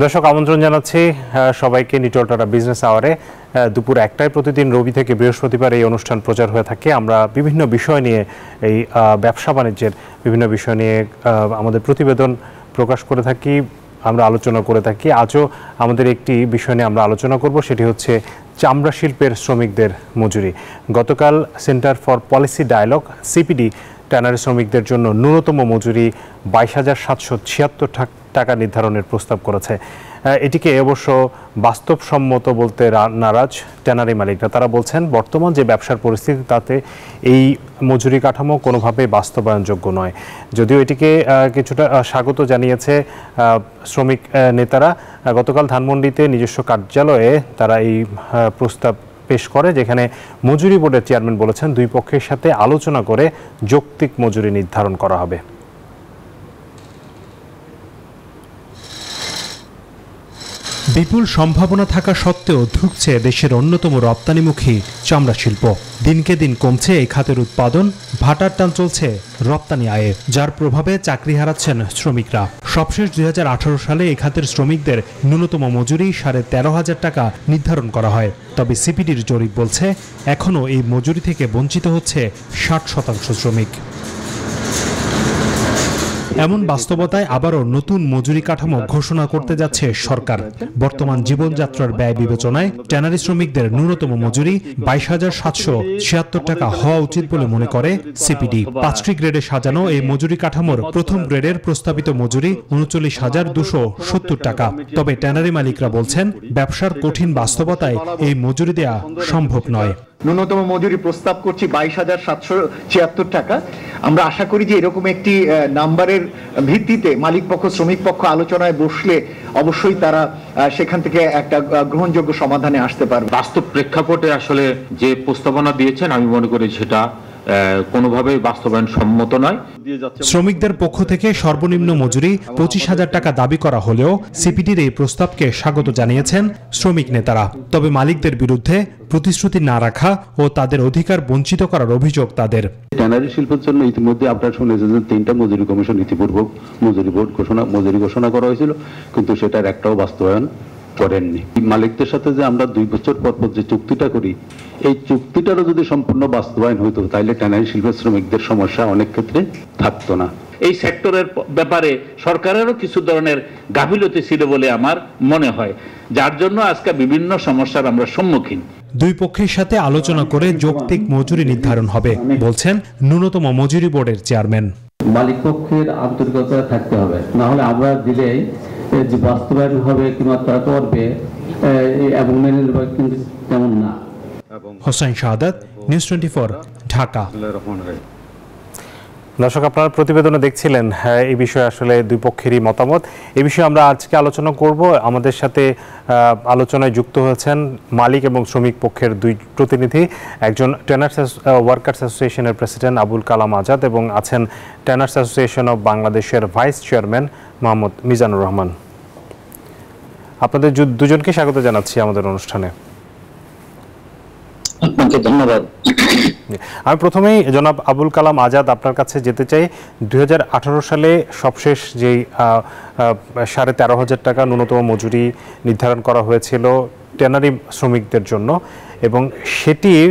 দর্শক আমন্ত্রণ জানাচ্ছি সবাইকে নিটল টাটা বিজনেস আওয়ারে। দুপুর 1টায় প্রতিদিন রবি থেকে বৃহস্পতিবার এই অনুষ্ঠান প্রচার হয়ে থাকে। আমরা বিভিন্ন বিষয় নিয়ে এই ব্যবসা বাণিজ্যের বিভিন্ন বিষয় নিয়ে আমাদের প্রতিবেদন প্রকাশ করে থাকি, আমরা আলোচনা করে থাকি। আজও আমাদের একটি বিষয় নিয়ে আমরা আলোচনা করব, সেটি হচ্ছে চামড়া শিল্পের শ্রমিকদের মজুরি। গতকাল centre for policy dialogue CPD tannery শ্রমিকদের জন্য ন্যূনতম মজুরি 22,776 টাকা নির্ধারণের প্রস্তাব করেছে। এটিকে অবশ্য বাস্তবসম্মত বলতে নারাজ ট্যানারি মালিকরা। তারা বলছেন বর্তমান যে ব্যবসার পরিস্থিতি তাতে এই মজুরি কাঠামো কোনোভাবেই বাস্তবায়নযোগ্য নয়। যদিও এটিকে কিছুটা স্বাগত জানিয়েছে শ্রমিক নেতারা। গতকাল ধানমন্ডিতে নিজস্ব কার্যালয়ে তারা এই প্রস্তাব পেশ করে, যেখানে মজুরি বোর্ডের চেয়ারম্যান বলেছেন দুই পক্ষের সাথে আলোচনা করে যৌক্তিক মজুরি নির্ধারণ করা হবে। বিপুল সম্ভাবনা থাকা সত্ত্বেও ধুঁকছে দেশের অন্যতম রপ্তানিমুখী চামড়া শিল্প। দিনকে দিন কমছে এই খাতের উৎপাদন, ভাটার টান চলছে রপ্তানি আয়ে, যার প্রভাবে চাকরি হারাচ্ছেন শ্রমিকরা। সবশেষ 2018 সালে এই খাতের শ্রমিকদের ন্যূনতম মজুরি 13,500 টাকা নির্ধারণ করা হয়। তবে সিপিডির জরিপ বলছে এখনও এই মজুরি থেকে বঞ্চিত হচ্ছে 60% শ্রমিক। এমন বাস্তবতায় আবারও নতুন মজুরি কাঠামো ঘোষণা করতে যাচ্ছে সরকার। বর্তমান জীবনযাত্রার ব্যয় বিবেচনায় ট্যানারি শ্রমিকদের ন্যূনতম মজুরি 22,776 টাকা হওয়া উচিত বলে মনে করে সিপিডি। 5টি গ্রেডে সাজানো এই মজুরি কাঠামোর প্রথম গ্রেডের প্রস্তাবিত মজুরি 39,270 টাকা। তবে ট্যানারি মালিকরা বলছেন ব্যবসার কঠিন বাস্তবতায় এই মজুরি দেয়া সম্ভব নয়। ন্যূনতম মজুরি প্রস্তাব করছি 22,776 টাকা। আমরা আশা করি যে এরকম একটি নাম্বারের ভিত্তিতে মালিক পক্ষ শ্রমিক পক্ষ আলোচনায় বসলে অবশ্যই তারা সেখান থেকে একটা গ্রহণযোগ্য সমাধানে আসতে পারবে। বাস্তব প্রেক্ষাপটে আসলে যে প্রস্তাবনা দিয়েছেন আমি মনে করি সেটা কোনোভাবেই বাস্তবায়ন সম্মত নয়। শ্রমিকদের পক্ষ থেকে সর্বনিম্ন মজুরি 25,000 টাকা দাবি করা হলেও সিপিডির এই প্রস্তাবকে স্বাগত জানিয়েছেন শ্রমিক নেতারা। তবে মালিকদের বিরুদ্ধে প্রতিশ্রুতি না রাখা ও তাদের অধিকার বঞ্চিত করার অভিযোগ তাদের। ট্যানারি শিল্পের জন্য ইতিমধ্যে আপনারা শুনেছেন যে 3টা মজুরি কমিশন ইতিপূর্বে মজুরি ঘোষণা করা হয়েছিল, কিন্তু সেটার একটাও বাস্তবায়ন করেননি। মালিকদের সাথে যে আমরা 2 বছর পর যে চুক্তিটা করি, এই চুক্তিটারও যদি সম্পূর্ণ বাস্তবায়ন হইতো তাহলে ট্যানারি শিল্পের শ্রমিকদের সমস্যা অনেক ক্ষেত্রে থাকতো না। এই সেক্টরের ব্যাপারে সরকারেরও কিছু ধরনের গাফিলতি ছিল বলে আমার মনে হয়, যার জন্য আজকে বিভিন্ন সমস্যার আমরা সম্মুখীন। দুই পক্ষের সাথে আলোচনা করে যৌক্তিক মজুরি নির্ধারণ হবে বলছেন ন্যূনতম মজুরি বোর্ডের চেয়ারম্যান। মালিক পক্ষের আন্তরিকতা থাকতে হবে, না হলে আমরা দিলেই যে বাস্তবায়ন হবে কিংবা তারা করবে এবং মেনে নেবে, কিন্তু তেমন না। হোসেন শাহাদাত, নিউজ 24, ঢাকা। দর্শক আপনারা প্রতিবেদনে দেখছিলেন এই বিষয়ে আসলে দুই পক্ষেরই মতামত। এই বিষয়ে আমরা আজকে আলোচনা করব। আমাদের সাথে আলোচনায় যুক্ত হয়েছেন মালিক এবং শ্রমিক পক্ষের দুই প্রতিনিধি, একজন ট্যানার্স ওয়ার্কার্স অ্যাসোসিয়েশনের প্রেসিডেন্ট আবুল কালাম আজাদ এবং আছেন ট্যানার্স অ্যাসোসিয়েশন অব বাংলাদেশের ভাইস চেয়ারম্যান মোহাম্মদ মিজানুর রহমান। আপনাদের দুজনকে স্বাগত জানাচ্ছি আমাদের অনুষ্ঠানে। আপনাকে ধন্যবাদ। আমি প্রথমেই জনাব আবুল কালাম আজাদ আপনার কাছে যেতে চাই। 2018 সালে সবশেষ যেই 13,500 টাকা ন্যূনতম মজুরি নির্ধারণ করা হয়েছিল ট্যানারি শ্রমিকদের জন্য, এবং সেটির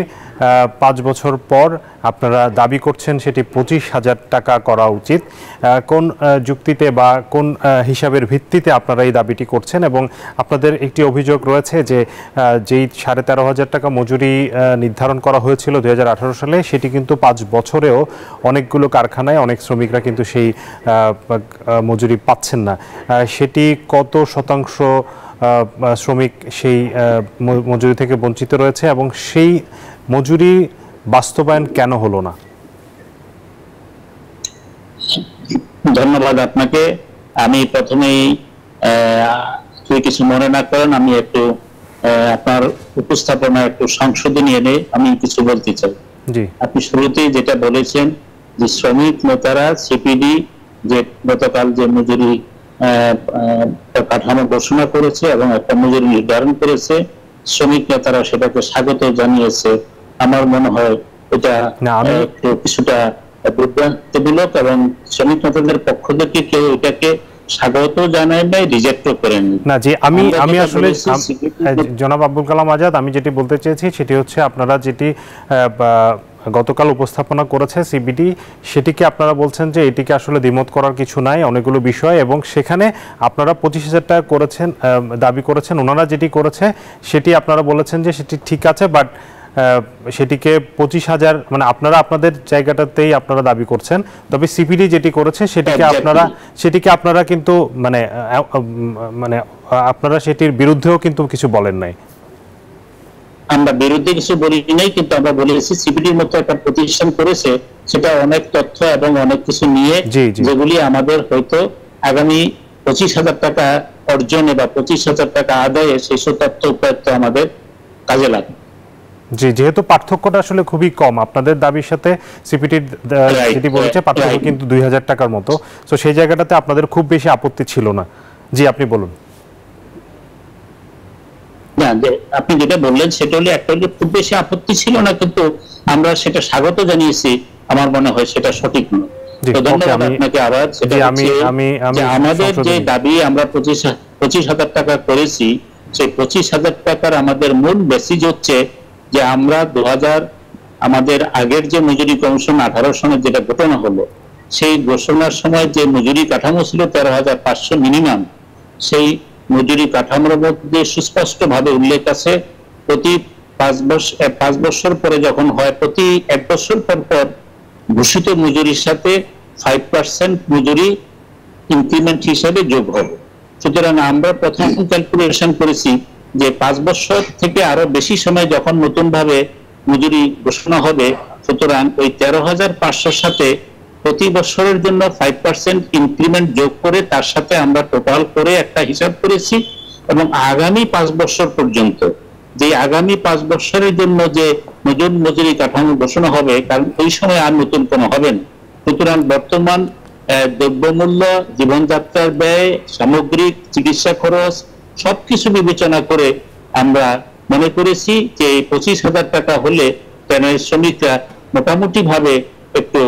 5 বছর পর আপনারা দাবি করছেন সেটি 25,000 টাকা করা উচিত। কোন যুক্তিতে বা কোন হিসাবের ভিত্তিতে আপনারা এই দাবিটি করছেন? এবং আপনাদের একটি অভিযোগ রয়েছে যে যেই 13,500 টাকা মজুরি নির্ধারণ করা হয়েছিল 2018 সালে, সেটি কিন্তু 5 বছরেও অনেকগুলো কারখানায় অনেক শ্রমিকরা কিন্তু সেই মজুরি পাচ্ছেন না। সেটি কত শতাংশ শ্রমিক সেই মজুরি থেকে বঞ্চিত রয়েছে এবং সেই মজুরি বাস্তবায়ন কেন হলো না? ধন্যবাদ আপনাকে। আমি প্রথমেই কিছু মনে না করেন, আমি একটু আপনার উপস্থাপনা একটু সংশোধনী এনে আমি কিছু বলতে চাই। জি, আপনি শুরুতেই যেটা বলেছেন যে শ্রমিক নেতারা সিপিডি যে গতকাল যে মজুরি কাঠামো ঘোষণা করেছে এবং একটা মজুরি নির্ধারণ করেছে, শ্রমিক নেতারা সেটাকে স্বাগত জানিয়েছে। আমার মনে হয় এটা কিছুটা বিভ্রান্তিমূলক এবং শ্রমিক নেতাদের পক্ষ থেকে কেউ এটাকে স্বাগত জানাই নাই, রিজেক্টও করেন না। যে আমি আসলে জনাব আব্দুল কালাম আজাদ, আমি যেটি বলতে চেয়েছি সেটি হচ্ছে আপনারা যেটি গতকাল উপস্থাপনা করেছে সিবিডি, সেটিকে আপনারা বলছেন যে এটিকে আসলে দ্বিমত করার কিছু নাই, অনেকগুলো বিষয়, এবং সেখানে আপনারা 25,000 টাকা করেছেন, দাবি করেছেন। ওনারা যেটি করেছে সেটি আপনারা বলেছেন যে সেটি ঠিক আছে, বাট সেটিকে 25,000 মানে আপনারা আপনাদের জায়গাটাতেই আপনারা দাবি করছেন, তবে সিপিডি যেটি করেছে সেটিকে আপনারা কিন্তু মানে আপনারা সেটির বিরুদ্ধেও কিন্তু কিছু বলেন নাই। আমরা বিরুদ্ধে কিছু বলি নাই, কিন্তু আমরা বলেছি সিপিডির মতো একটা প্রতিষ্ঠান করেছে, সেটা অনেক তথ্য এবং অনেক কিছু নিয়ে, যেগুলি আমাদের হয়তো আগামী 25,000 টাকা অর্জনে বা 25,000 টাকা আদায়ে সেই সব তথ্য উপাত্ত আমাদের কাজে লাগে। জি, যেহেতু পার্থক্যটা আসলে খুবই কম আপনাদের দাবির সাথে সিপিটির যেটি বলেছে পার্থক্য কিন্তু 2,000 টাকার মতো, তো সেই জায়গাটাতে আপনাদের খুব বেশি আপত্তি ছিল না। জি, আপনি বলুন। না, আপনি যেটা বললেন সেটা হলে একটা খুব বেশি আপত্তি ছিল না, কিন্তু আমরা সেটা স্বাগত জানিয়েছি, আমার মনে হয় সেটা সঠিক নয়। তো ধন্যবাদ আপনাকে আবার। সেটা আমাদের যে দাবি আমরা 25,000 টাকা করেছি, সেই 25,000 টাকার আমাদের মূল মেসেজ হচ্ছে যে আমরা আমাদের আগের যে মজুরি কমিশন 18 সনে যেটা ঘটনা হলো, সেই ঘোষণার সময় যে মজুরি কাঠামো ছিল 13,500 মিনিমাম, সেই মজুরি কাঠামোর মধ্যে সুস্পষ্ট ভাবে উল্লেখ আছে প্রতি 5 বছর পরে যখন হয়, প্রতি 1 বছর পর পর ঘোষিত মজুরির সাথে 5% মজুরি ইনক্রিমেন্ট হিসেবে যোগ হবে। সুতরাং আমরা প্রথম ক্যালকুলেশন করেছি যে 5 বছর থেকে আরো বেশি সময় যখন নতুন ভাবে মজুরি ঘোষণা হবে, সুতরাং ওই 13,500 সাথে প্রতি বছরের জন্য 5% ইনক্রিমেন্ট যোগ করে তার সাথে আমরা টোটাল করে একটা হিসাব করেছি, এবং আগামী 5 বছর পর্যন্ত যে আগামী 5 বছরের জন্য যে নতুন মজুরি কাঠামো ঘোষণা হবে, কারণ ওই সময় আর নতুন কোনো হবে না। সুতরাং বর্তমান দ্রব্যমূল্য, জীবনযাত্রার ব্যয়, সামগ্রিক চিকিৎসা খরচ সবকিছু বিবেচনা করে আমরা মনে করেছি যে 25,000 টাকা হলে ট্যানারি শ্রমিকরা মোটামুটি ভাবে একটু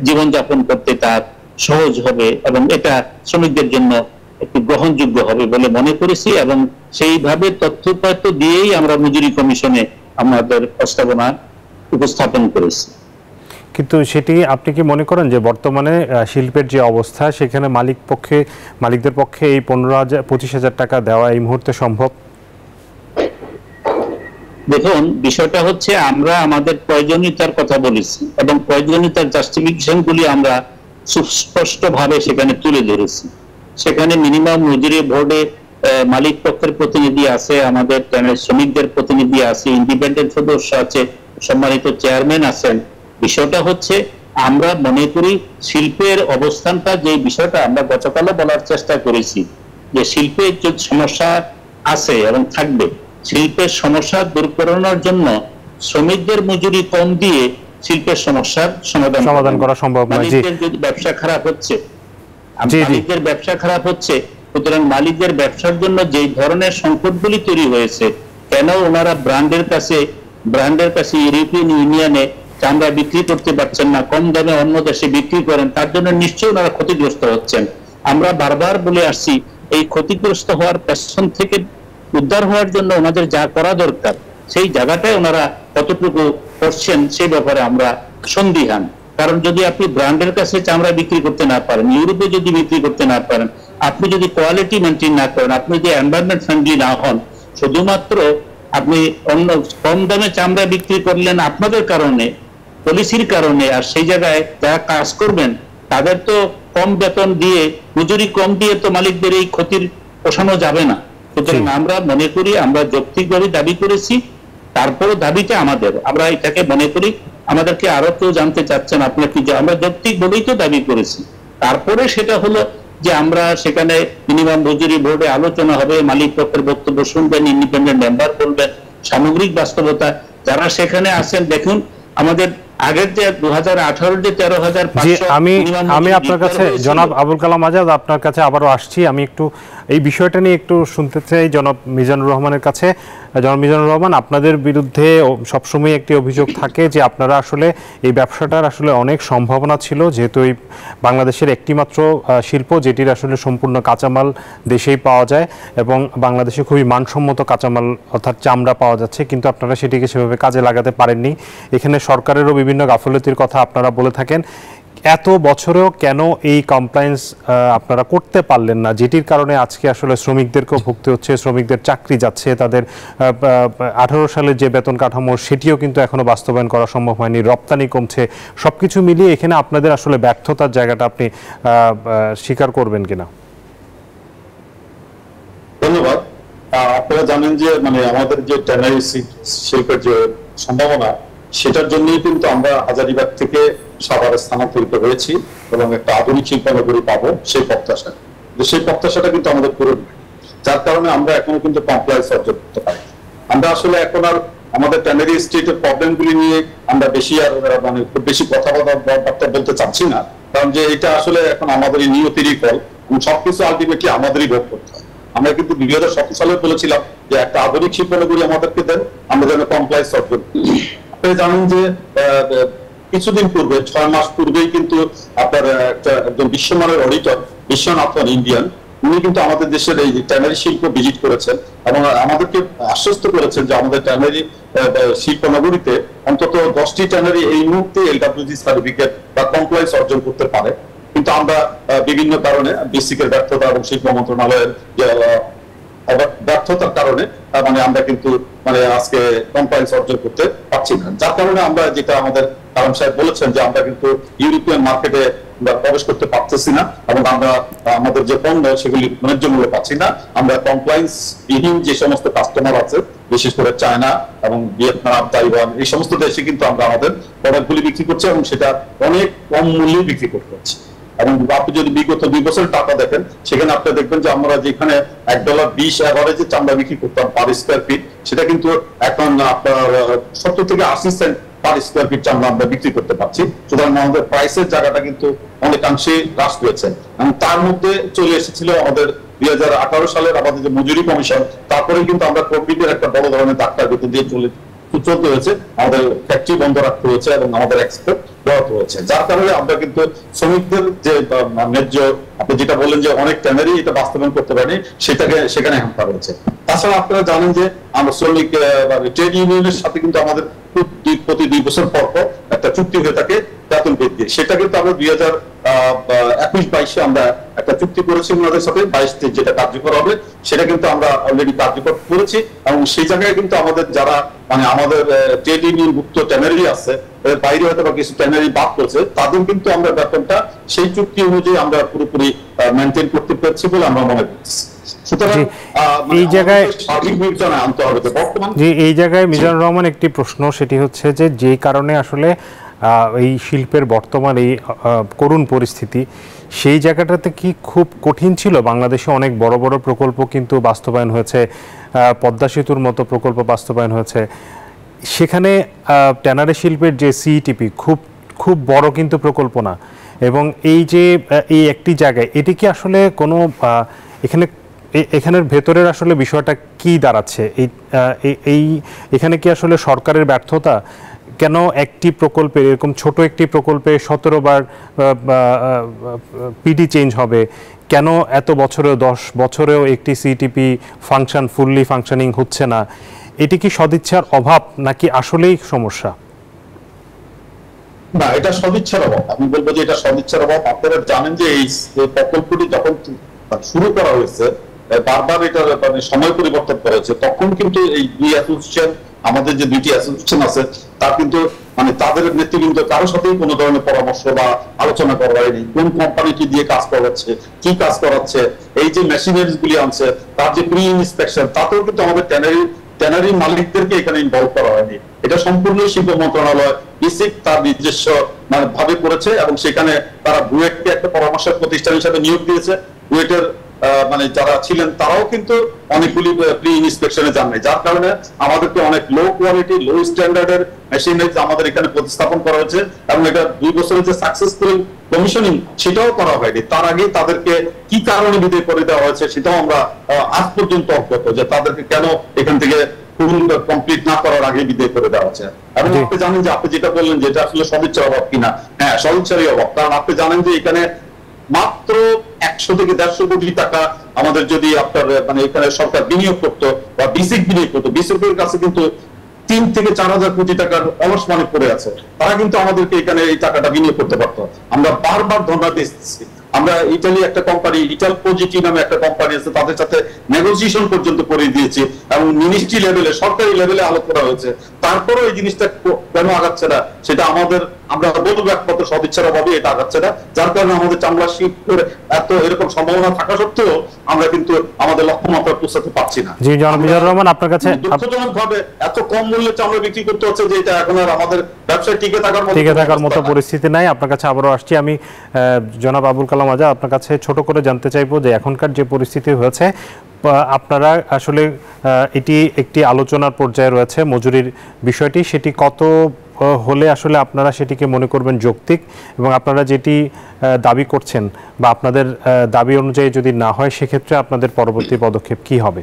জীবনযাপন করতে তার সহজ হবে, এবং এটা শ্রমিকদের জন্য একটু গ্রহণযোগ্য হবে বলে মনে করেছি, এবং সেইভাবে তথ্যপাত্র দিয়েই আমরা মজুরি কমিশনে আমাদের প্রস্তাবনা উপস্থাপন করেছি। কিন্তু সেটি আপনি কি মনে করেন যে বর্তমানে শিল্পের যে অবস্থা, সেখানে মালিকদের পক্ষে এই 25,000 টাকা দেওয়া এই মুহূর্তে সম্ভব? দেখুন, বিষয়টা হচ্ছে আমরা আমাদের প্রয়োজনীয়তার কথা বলেছি, এবং প্রয়োজনীয়তার জাস্টিফিকেশন গুলি আমরা সুস্পষ্ট ভাবে সেখানে তুলে ধরেছি। সেখানে মিনিমাম মজুরি বোর্ডে মালিক পক্ষের প্রতিনিধি আছে, আমাদের শ্রমিকদের প্রতিনিধি আছে, ইন্ডিপেন্ডেন্ট সদস্য আছে, সম্মানিত চেয়ারম্যান আছেন। বিষয়টা হচ্ছে আমরা মনে করি শিল্পের অবস্থানটা, যে বিষয়টা আমরা গতকালও বলার চেষ্টা করেছি যে শিল্পের যে সমস্যা আছে এবং থাকবে, শিল্পের সমস্যা দূর করানোর জন্য শ্রমিকদের মজুরি কম দিয়ে শিল্পের সমস্যার সমাধান করা সম্ভব নয়। যদি ব্যবসা খারাপ হচ্ছে, মালিকদের ব্যবসা খারাপ হচ্ছে, সুতরাং মালিকদের ব্যবসার জন্য যে ধরনের সংকটগুলি তৈরি হয়েছে, কেন ওনারা ব্র্যান্ডের কাছে ইউরোপিয়ান ইউনিয়নে চামড়া বিক্রি করতে পারছেন না, কম দামে অন্য দেশে বিক্রি করেন, তার জন্য নিশ্চয়ই ওনারা ক্ষতিগ্রস্ত হচ্ছেন। আমরা বারবার বলে আসছি এই ক্ষতিগ্রস্ত হওয়ার পেছন থেকে উদ্ধার হওয়ার জন্য ওনাদের যা করা দরকার, সেই জায়গাটায় ওনারা কতটুকু করছেন সেই ব্যাপারে আমরা সন্দিহান। কারণ যদি আপনি ব্র্যান্ডের কাছে চামড়া বিক্রি করতে না পারেন, ইউরোপে যদি বিক্রি করতে না পারেন, আপনি যদি কোয়ালিটি মেনটেন না করেন, আপনি যদি এনভায়রনমেন্ট ফ্রেন্ডলি না হন, শুধুমাত্র আপনি অন্য কম দামে চামড়া বিক্রি করলেন আপনাদের কারণে, পলিসির কারণে, আর সেই জায়গায় যারা কাজ করবেন তাদের তো কম বেতন দিয়ে, মজুরি কম দিয়ে তো মালিকদের এই ক্ষতির পোষানো যাবে না। সুতরাং আমরা মনে করি আমরা যৌক্তিকভাবে দাবি করেছি, তারপরও দাবিটা আমাদের, আমরা এটাকে মনে করি আমাদেরকে আরো কেউ জানতে চাচ্ছেন আপনার কি, আমরা যৌক্তিক বলেই তো দাবি করেছি। তারপরে সেটা হলো যে আমরা সেখানে মিনিমাম মজুরি বোর্ডে আলোচনা হবে, মালিক পক্ষের বক্তব্য শুনবেন, ইন্ডিপেন্ডেন্ট মেম্বার বলবেন, সামগ্রিক বাস্তবতা যারা সেখানে আছেন। দেখুন আমাদের আগের যে 2018 যে 13,500, আমি আপনার কাছে জনাব আবুল কালাম আজাদ আপনার কাছে আবারও আসছি। আমি একটু এই বিষয়টা নিয়ে একটু শুনতে চাই জনাব মিজানুর রহমানের কাছে। জনাব মিজানুর রহমান, আপনাদের বিরুদ্ধে সবসময় একটি অভিযোগ থাকে যে আপনারা আসলে এই ব্যবসাটার আসলে অনেক সম্ভাবনা ছিল, যেহেতু এই বাংলাদেশের একটিমাত্র শিল্প যেটির আসলে সম্পূর্ণ কাঁচামাল দেশেই পাওয়া যায় এবং বাংলাদেশে খুবই মানসম্মত কাঁচামাল অর্থাৎ চামড়া পাওয়া যাচ্ছে, কিন্তু আপনারা সেটিকে সেভাবে কাজে লাগাতে পারেননি। এখানে সরকারেরও বিভিন্ন গাফলতির কথা আপনারা বলে থাকেন। এত বছরেও কেন এই কমপ্লায়েন্স আপনারা করতে পারলেন না, যেটির কারণে আজকে আসলে শ্রমিকদেরকেও ভুগতে হচ্ছে, শ্রমিকদের চাকরি যাচ্ছে, তাদের 18 সালের যে বেতন কাঠামো সেটিও কিন্তু এখনো বাস্তবায়ন করা সম্ভব হয়নি, রপ্তানি কমছে, সবকিছু মিলিয়ে এখানে আপনাদের আসলে ব্যর্থতার জায়গাটা আপনি স্বীকার করবেন কিনা? ধন্যবাদ। আপনারা জানেন যে আমাদের যে ট্যানারি শিল্পের যে সম্ভাবনা, সেটার জন্যই কিন্তু আমরা হাজারীবাগ থেকে সাভারে স্থানান্তরিত হয়েছি এবং একটা আধুনিক শিল্পনগরী পাবো সেই প্রত্যাশাটা কিন্তু আমাদের পূরণ হয়, যার কারণে আমরা এখনো কিন্তু কমপ্লায়েন্স অর্জন করতে পারি। আমরা আসলে এখন আর আমাদের ট্যানারি স্টেটের প্রবলেমগুলি নিয়ে আমরা বেশি আর খুব বেশি কথাবার্তা বলতে চাচ্ছি না, কারণ যে এটা আসলে এখন আমাদের নিয়তিরই ফল এবং সবকিছু আলটিমেটলি আমাদেরই ভোগ করতে হয়। আমরা কিন্তু 2017 সালে বলেছিলাম যে একটা আধুনিক শিল্পনগরী আমাদেরকে দেন, আমরা যেন কমপ্লায়েন্স অর্জন করি। আপনি জানেন যে কিছুদিন পূর্বে 6 মাস পূর্বেই কিন্তু আপনার একজন বিশ্বমানের অডিটর বিশ্বনাথন ইন্ডিয়ান, উনি কিন্তু আমাদের দেশের এই ট্যানারি শিল্প ভিজিট করেছেন এবং আমাদেরকে আশ্বস্ত করেছেন যে আমাদের ট্যানারি শিল্পনগরীতে অন্তত 10টি ট্যানারি এই মুহূর্তে এলডব্লিউজি সার্টিফিকেট বা কমপ্লায়েন্স অর্জন করতে পারে, কিন্তু আমরা বিভিন্ন কারণে বেসিকের ব্যর্থতা এবং শিল্প মন্ত্রণালয়ের ব্যর্থতার কারণে আমরা কিন্তু আজকে কমপ্লায়েন্স অর্জন করতে পারছি না, যার কারণে আমরা যেটা আমাদের কালাম সাহেব বলেছেন যে আমরা কিন্তু ইউরোপিয়ান মার্কেটে প্রবেশ করতে পারতেছি না এবং আমরা আমাদের যে পণ্য সেগুলি ন্যায্য মূল্য পাচ্ছি না। আমরা কমপ্লায়েন্স বিহীন যে সমস্ত কাস্টমার আছে, বিশেষ করে চায়না এবং ভিয়েতনাম, তাইওয়ান, এই সমস্ত দেশে কিন্তু আমরা আমাদের প্রোডাক্টগুলি বিক্রি করছি এবং সেটা অনেক কম মূল্যে বিক্রি করতে হচ্ছে। এবং আপনি যদি বিগত 2 বছরের টাকা দেখেন, সেখানে আপনি দেখবেন যে আমরা যেখানে $1.20 এভারেজে চামড়া বিক্রি করতাম পার স্কোয়ার ফিট, সেটা কিন্তু এখন আপনার 70 থেকে 80 সেন্ট পার স্কোয়ার ফিট চামড়া আমরা বিক্রি করতে পারছি। সুতরাং আমাদের প্রাইসের জায়গাটা কিন্তু অনেকাংশে হ্রাস পেয়েছে এবং তার মধ্যে চলে এসেছিল আমাদের 2018 সালের আমাদের যে মজুরি কমিশন, তারপরে কিন্তু আমরা কোভিডের একটা বড় ধরনের ধাক্কার ভিতর দিয়ে চলতে হয়েছে, আমাদের ফ্যাক্টরি বন্ধ রাখতে হয়েছে এবং আমাদের এক্সপোর্ট ব্যাহত হয়েছে, যার কারণে আমরা কিন্তু শ্রমিকদের যে ন্যায্য, আপনি যেটা বললেন যে অনেক ট্যানারি এটা বাস্তবায়ন করতে পারেনি, সেখানে হামলা রয়েছে। তাছাড়া আপনারা জানেন যে আমরা শ্রমিক ট্রেড ইউনিয়নের সাথে কিন্তু আমাদের প্রতি 2 বছর পর পর একটা চুক্তি হয়ে থাকে বেতন বৃদ্ধি, সেটা কিন্তু আমরা 2021-22 আমরা একটা চুক্তি করেছি ওনাদের সাথে, 22-তে যেটা কার্যকর হবে সেটা কিন্তু আমরা অলরেডি কার্যকর করেছি এবং সেই জায়গায় কিন্তু আমাদের যারা আমাদের ট্রেড ইউনিয়ন ভুক্ত ট্যানারি আছে, বাইরে হয়তো বা কিছু ট্যানারি বাদ করেছে, তাদের কিন্তু আমরা বেতনটা সেই চুক্তি অনুযায়ী আমরা পুরোপুরি মেনটেন করতে পারছি বলে আমরা মনে করছি। এই জায়গায় আনতে হবে বর্তমানে এই জায়গায় মিজানুর রহমান একটি প্রশ্ন, সেটি হচ্ছে যে কারণে আসলে এই শিল্পের বর্তমান এই করুণ পরিস্থিতি, সেই জায়গাটাতে কি খুব কঠিন ছিল? বাংলাদেশে অনেক বড় বড় প্রকল্প কিন্তু বাস্তবায়ন হয়েছে, পদ্মা সেতুর মতো প্রকল্প বাস্তবায়ন হয়েছে, সেখানে ট্যানারি শিল্পের যে সিইটিপি খুব বড় কিন্তু প্রকল্প না, এবং এই একটি জায়গায় এটি কি আসলে কোনো এখানের ভেতরের আসলে বিষয়টা কি দাঁড়াচ্ছে? এখানে কি আসলে সরকারের ব্যর্থতা? কেন একটি প্রকল্পে, এরকম ছোট একটি প্রকল্পে 17 বার পিডি চেঞ্জ হবে? কেন এত বছরেও 10 বছরেও একটি সিটিপি ফুললি ফাংশনিং হচ্ছে না? এটি কি সদিচ্ছার অভাব নাকি আসলেই সমস্যা? না, এটা সদিচ্ছার অভাব। আমি বলবো যে এটা সদিচ্ছার অভাব। আপনারা জানেন যে এই প্রকল্পটি যখন শুরু করা হয়েছে, বারবার এটা সময় পরিবর্তন করা হয়েছে, তখন কিন্তু এই দুই অ্যাসোসিয়েশন, আমাদের যে 2টি অ্যাসোসিয়েশন আছে, তার কিন্তু তাদের নেতৃবৃন্দ কারোর সাথেই কোনো ধরনের পরামর্শ বা আলোচনা করা হয়নি। কোন কোম্পানি কি দিয়ে কাজ করাচ্ছে, কি কাজ করাচ্ছে, এই যে মেশিনারিজ গুলি আনছে, তার যে প্রি ইন্সপেকশন, তাতেও কিন্তু আমাদের ট্যানারি মালিকদেরকে এখানে ইনভলভ করা হয়নি। এটা সম্পূর্ণ শিল্প মন্ত্রণালয় বেসিক তার নিজস্ব ভাবে করেছে এবং সেখানে তারা বুয়েটকে একটা পরামর্শের প্রতিষ্ঠান হিসেবে নিয়োগ দিয়েছে। বুয়েটের যারা ছিলেন তারাও কিন্তু অনেকগুলি প্রি ইন্সপেকশনে যান নাই, যার কারণে আমাদেরকে অনেক লো কোয়ালিটি, লো স্ট্যান্ডার্ডের মেশিনারিজ আমাদের এখানে প্রতিস্থাপন করা হয়েছে এবং এটা 2 বছরের যে সাকসেসফুল কমিশনিং সেটাও করা হয়নি। তার আগে তাদেরকে কি কারণে বিদায় করে দেওয়া হয়েছে সেটাও আমরা আজ পর্যন্ত অজ্ঞাত, যে তাদেরকে কেন এখান থেকে ফুল কমপ্লিট না করার আগে বিদায় করে দেওয়া হচ্ছে। এবং আপনি জানেন যে আপনি যেটা বললেন যে এটা আসলে সদিচ্ছার অভাব কিনা, হ্যাঁ সদিচ্ছারই অভাব, কারণ আপনি জানেন যে এখানে মাত্র 100 থেকে 150 কোটি টাকা আমাদের যদি আপনার মানে এখানে সরকার বিনিয়োগ করতো বা বিসিক বিনিয়োগ করতো, বিসিকের কাছে কিন্তু 3 থেকে 4,000 কোটি টাকার অলস মানি পড়ে আছে, তারা কিন্তু আমাদেরকে এখানে এই টাকাটা বিনিয়োগ করতে পারতো। আমরা বারবার ধন্যবাদ দিচ্ছি। আমরা ইটালি একটা কোম্পানি, ইটাল পজিটি নামে একটা কোম্পানি আছে, তাদের সাথে নেগোসিয়েশন পর্যন্ত করে দিয়েছি এবং মিনিস্ট্রি লেভেলে, সরকারি লেভেলে আলোচনা করা হয়েছে। তারপরেও এই জিনিসটা কেন আগাচ্ছে না সেটা আমাদের, আমরা বলবো একমাত্র সদিচ্ছার অভাবে এটা আগাচ্ছে না, যার কারণে আমাদের চামড়া শিল্পের এত এরকম সম্ভাবনা থাকা সত্ত্বেও আমরা কিন্তু আমাদের লক্ষ্যমাত্রা পৌঁছাতে পারছি না। জি জনাব মিজানুর রহমান, আপনার কাছে দুঃখজনক ভাবে এত কম মূল্যে চামড়া বিক্রি করতে হচ্ছে যে এটা এখন আর আমাদের ব্যবসায় টিকে থাকার মতো পরিস্থিতি নাই। আপনার কাছে আবারও আসছি আমি, জনাব আবুল কালাম আজাদ, আপনার কাছে ছোট করে জানতে চাইবো যে এখনকার যে পরিস্থিতি হয়েছে, আপনারা আসলে এটি একটি আলোচনার পর্যায়ে রয়েছে মজুরির বিষয়টি, সেটি কত হলে আসলে আপনারা সেটিকে মনে করবেন যৌক্তিক, এবং আপনারা যেটি দাবি করছেন বা আপনাদের দাবি অনুযায়ী যদি না হয় সেক্ষেত্রে আপনাদের পরবর্তী পদক্ষেপ কি হবে?